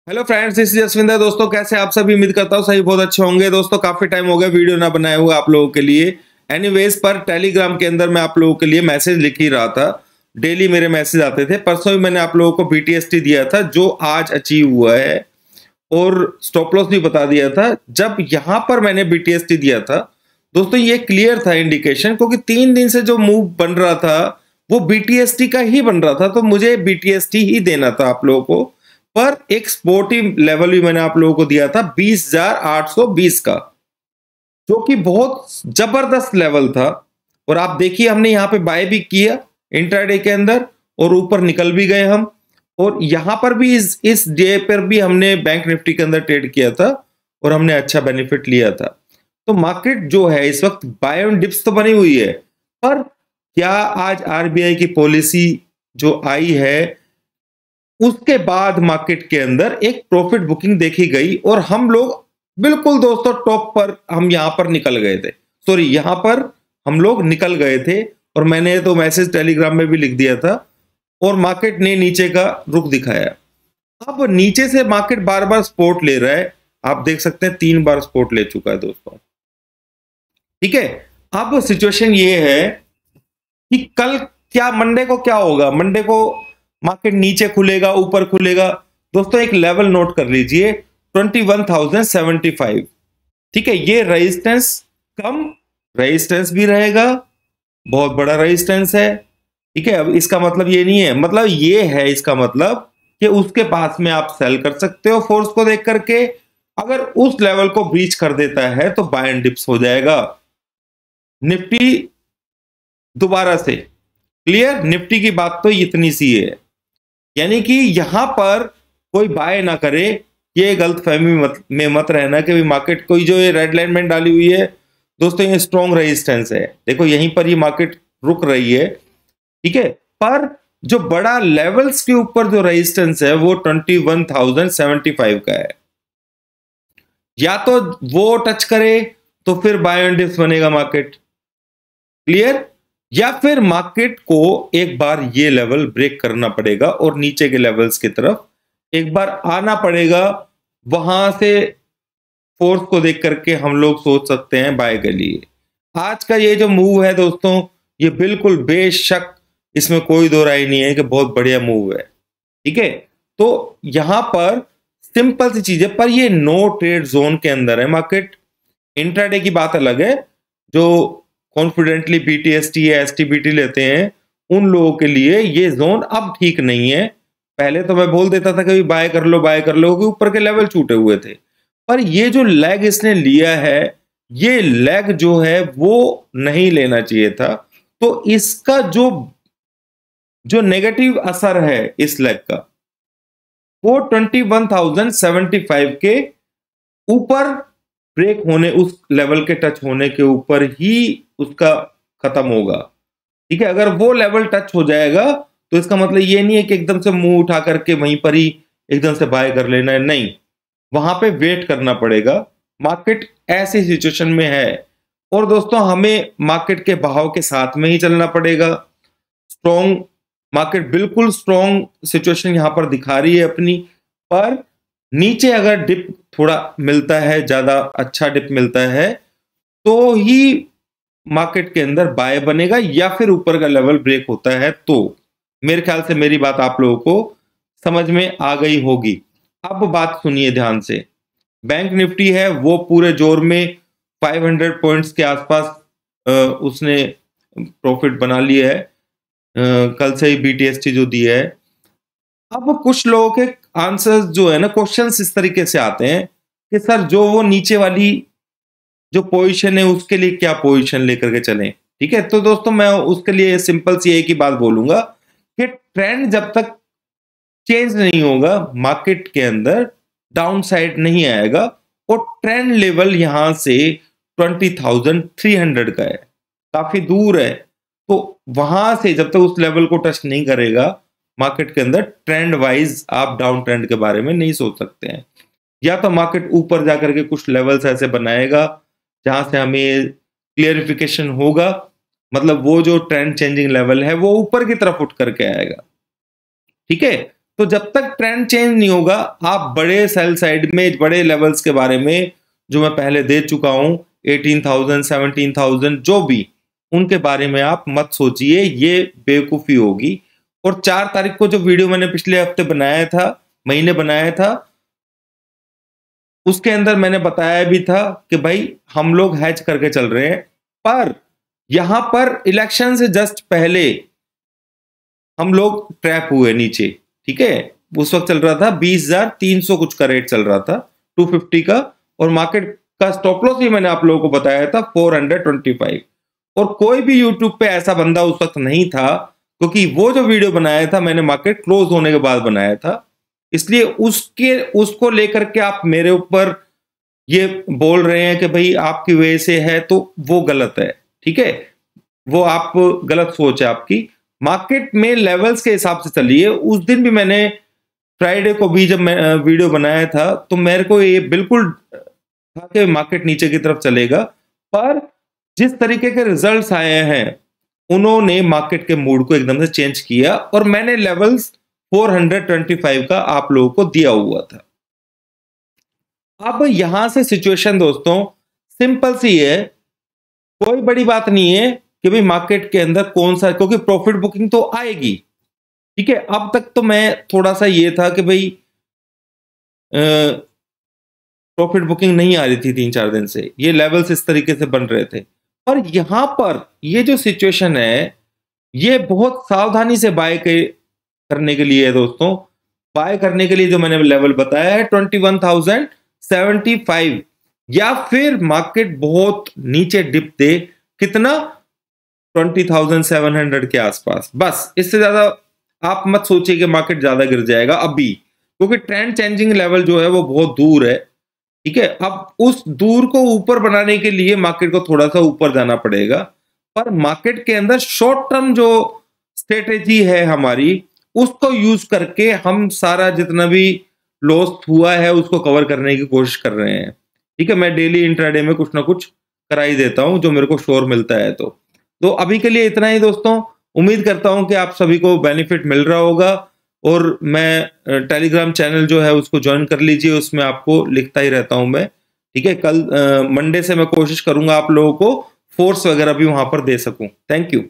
Hello friends, this is Jaswinder. दोस्तों कैसे आप सभी? उम्मीद करता हूँ सही बहुत अच्छे होंगे। दोस्तों काफी टाइम हो गया वीडियो ना बनाए हुए आप लोगों के लिए। एनीवेज पर टेलीग्राम के अंदर मैं आप लोगों के लिए मैसेज लिख ही रहा था। डेली मेरे मैसेज आते थे। परसों ही मैंने आप लोगों को बीटीएसटी दिया था जो आज अचीव हुआ है और स्टॉप लॉस भी बता दिया था। जब यहां पर मैंने बीटीएसटी दिया था दोस्तों, ये क्लियर था इंडिकेशन, क्योंकि 3 दिन से जो मूव बन रहा था वो बीटीएसटी का ही बन रहा था, तो मुझे बीटीएसटी ही देना था आप लोगों को। पर एक स्पोर्टिव लेवल भी मैंने आप लोगों को दिया था 20,820 का, जो कि बहुत जबरदस्त लेवल था। और आप देखिए हमने यहाँ पे बाय भी किया इंट्राडे के अंदर और ऊपर निकल भी गए हम। और यहां पर भी इस डे पर भी हमने बैंक निफ्टी के अंदर ट्रेड किया था और हमने अच्छा बेनिफिट लिया था। तो मार्केट जो है इस वक्त बाय ऑन डिप्स तो बनी हुई है, पर क्या आज आरबीआई की पॉलिसी जो आई है उसके बाद मार्केट के अंदर एक प्रॉफिट बुकिंग देखी गई और हम लोग बिल्कुल दोस्तों टॉप पर हम यहां पर निकल गए थे। सॉरी, यहां पर हम लोग निकल गए थे और मैंने तो मैसेज टेलीग्राम में भी लिख दिया था और मार्केट ने नीचे का रुख दिखाया। अब नीचे से मार्केट बार बार सपोर्ट ले रहा है। आप देख सकते हैं 3 बार सपोर्ट ले चुका है दोस्तों। ठीक है, अब सिचुएशन ये है कि कल क्या, मंडे को क्या होगा। मंडे को मार्केट नीचे खुलेगा ऊपर खुलेगा। दोस्तों एक लेवल नोट कर लीजिए 21,075। ठीक है, ये रेजिस्टेंस कम रेजिस्टेंस भी रहेगा, बहुत बड़ा रेजिस्टेंस है। ठीक है, अब इसका मतलब ये नहीं है, मतलब ये है इसका मतलब कि उसके पास में आप सेल कर सकते हो फोर्स को देख करके। अगर उस लेवल को ब्रीच कर देता है तो बाय एंड डिप्स हो जाएगा निफ्टी दोबारा से। क्लियर, निफ्टी की बात तो इतनी सी है, यानी कि यहां पर कोई बाय ना करे। ये गलतफहमी में मत रहना कि भी मार्केट कोई जो ये रेड लाइन में डाली हुई है दोस्तों, ये स्ट्रॉन्ग रेजिस्टेंस है। देखो यहीं पर ये मार्केट रुक रही है। ठीक है, पर जो बड़ा लेवल्स के ऊपर जो रेजिस्टेंस है वो 21,075 का है। या तो वो टच करे तो फिर बाय एंड डिप्स बनेगा मार्केट। क्लियर, या फिर मार्केट को एक बार ये लेवल ब्रेक करना पड़ेगा और नीचे के लेवल्स की तरफ एक बार आना पड़ेगा। वहां से फोर्स को देख करके हम लोग सोच सकते हैं बाय के लिए। आज का ये जो मूव है दोस्तों, ये बिल्कुल बेशक इसमें कोई दो राय नहीं है कि बहुत बढ़िया मूव है। ठीक है, तो यहां पर सिंपल सी चीज है, पर ये नो ट्रेड जोन के अंदर है मार्केट। इंट्राडे की बात अलग है, जो कॉन्फिडेंटली बीटीएसटी या एसटीबीटी लेते हैं उन लोगों के लिए ये जोन अब ठीक नहीं है। पहले तो मैं बोल देता था कि बाय कर लो बाय कर लो, क्योंकि ऊपर के लेवल छूटे हुए थे। पर ये जो लेग इसने लिया है, ये लेग जो है वो नहीं लेना चाहिए था। तो इसका जो जो नेगेटिव असर है इस लेग का, वो 21,075 के ऊपर ब्रेक होने, उस लेवल के टच होने के ऊपर ही उसका खत्म होगा। ठीक है, अगर वो लेवल टच हो जाएगा तो इसका मतलब ये नहीं है कि एकदम से मुंह उठा करके वहीं पर ही एकदम से बाय कर लेना है, नहीं। वहां पे वेट करना पड़ेगा। मार्केट ऐसी सिचुएशन में है और दोस्तों हमें मार्केट के बहाव के साथ में ही चलना पड़ेगा। स्ट्रॉन्ग मार्केट, बिल्कुल स्ट्रॉन्ग सिचुएशन यहां पर दिखा रही है अपनी। पर नीचे अगर डिप थोड़ा मिलता है, ज्यादा अच्छा डिप मिलता है, तो ही मार्केट के अंदर बाय बनेगा, या फिर ऊपर का लेवल ब्रेक होता है। तो मेरे ख्याल से मेरी बात आप लोगों को समझ में आ गई होगी। अब बात सुनिए ध्यान से। बैंक निफ्टी है वो पूरे जोर में 500 पॉइंट्स के आसपास उसने प्रॉफिट बना लिया है। कल से ही बीटीएसटी जो दिया है। अब कुछ लोगों के आंसर्स जो है ना, क्वेश्चंस इस तरीके से आते हैं कि सर जो वो नीचे वाली जो पोजीशन है उसके लिए क्या पोजीशन लेकर के चलें। ठीक है, तो दोस्तों मैं उसके लिए सिंपल सी एक ही बात बोलूंगा कि ट्रेंड जब तक चेंज नहीं होगा मार्केट के अंदर डाउन साइड नहीं आएगा। और ट्रेंड लेवल यहां से 20,300 का है, काफी दूर है। तो वहां से जब तक उस लेवल को टच नहीं करेगा मार्केट के अंदर, ट्रेंड वाइज आप डाउन ट्रेंड के बारे में नहीं सोच सकते हैं। या तो मार्केट ऊपर जाकर के कुछ लेवल्स ऐसे बनाएगा जहां से हमें क्लियरिफिकेशन होगा, मतलब वो जो ट्रेंड चेंजिंग लेवल है वो ऊपर की तरफ उठ करके आएगा। ठीक है, तो जब तक ट्रेंड चेंज नहीं होगा, आप बड़े सेल साइड में बड़े लेवल्स के बारे में जो मैं पहले दे चुका हूं, 18,000 17,000 जो भी, उनके बारे में आप मत सोचिए, ये बेवकूफी होगी। और 4 तारीख को जो वीडियो मैंने पिछले हफ्ते बनाया था, महीने बनाया था, उसके अंदर मैंने बताया भी था कि भाई हम लोग हैज करके चल रहे हैं, पर यहां पर इलेक्शन से जस्ट पहले हम लोग ट्रैप हुए नीचे। ठीक है, उस वक्त चल रहा था 20,300 कुछ का रेट चल रहा था, 250 का, और मार्केट का स्टॉप लॉस भी मैंने आप लोगों को बताया था 425। और कोई भी यूट्यूब पे ऐसा बंदा उस वक्त नहीं था, क्योंकि वो जो वीडियो बनाया था मैंने मार्केट क्लोज होने के बाद बनाया था, इसलिए उसको लेकर के आप मेरे ऊपर ये बोल रहे हैं कि भाई आपकी वजह से है, तो वो गलत है। ठीक है, वो आप गलत सोच है आपकी। मार्केट में लेवल्स के हिसाब से चलिए। उस दिन भी मैंने फ्राइडे को भी जब मैं वीडियो बनाया था, तो मेरे को ये बिल्कुल था कि मार्केट नीचे की तरफ चलेगा, पर जिस तरीके के रिजल्ट्स आए हैं उन्होंने मार्केट के मूड को एकदम से चेंज किया, और मैंने लेवल्स 425 का आप लोगों को दिया हुआ था। अब यहां से सिचुएशन दोस्तों सिंपल सी है, कोई बड़ी बात नहीं है कि भाई मार्केट के अंदर कौन सा, क्योंकि प्रॉफिट बुकिंग तो आएगी। ठीक है, अब तक तो मैं थोड़ा सा ये था कि भाई प्रॉफिट बुकिंग नहीं आ रही थी 3-4 दिन से, ये लेवल्स इस तरीके से बन रहे थे। पर यहां पर ये जो सिचुएशन है, ये बहुत सावधानी से बाय करने के लिए है दोस्तों। बाय करने के लिए जो मैंने लेवल बताया है 21,075, या फिर मार्केट बहुत नीचे डिप दे, कितना, 20,700 के आसपास, बस इससे ज्यादा आप मत सोचिए कि मार्केट ज्यादा गिर जाएगा अभी, क्योंकि ट्रेंड चेंजिंग लेवल जो है वो बहुत दूर है। ठीक है, अब उस दूर को ऊपर बनाने के लिए मार्केट को थोड़ा सा ऊपर जाना पड़ेगा, पर मार्केट के अंदर शॉर्ट टर्म जो स्ट्रेटेजी है हमारी, उसको यूज करके हम सारा जितना भी लॉस हुआ है उसको कवर करने की कोशिश कर रहे हैं। ठीक है, मैं डेली इंट्राडे में कुछ ना कुछ करा ही देता हूं जो मेरे को श्योर मिलता है। तो अभी के लिए इतना ही दोस्तों। उम्मीद करता हूं कि आप सभी को बेनिफिट मिल रहा होगा, और मैं टेलीग्राम चैनल जो है उसको ज्वाइन कर लीजिए, उसमें आपको लिखता ही रहता हूं मैं। ठीक है, कल मंडे से मैं कोशिश करूंगा आप लोगों को फोर्स वगैरह भी वहां पर दे सकूं। Thank you.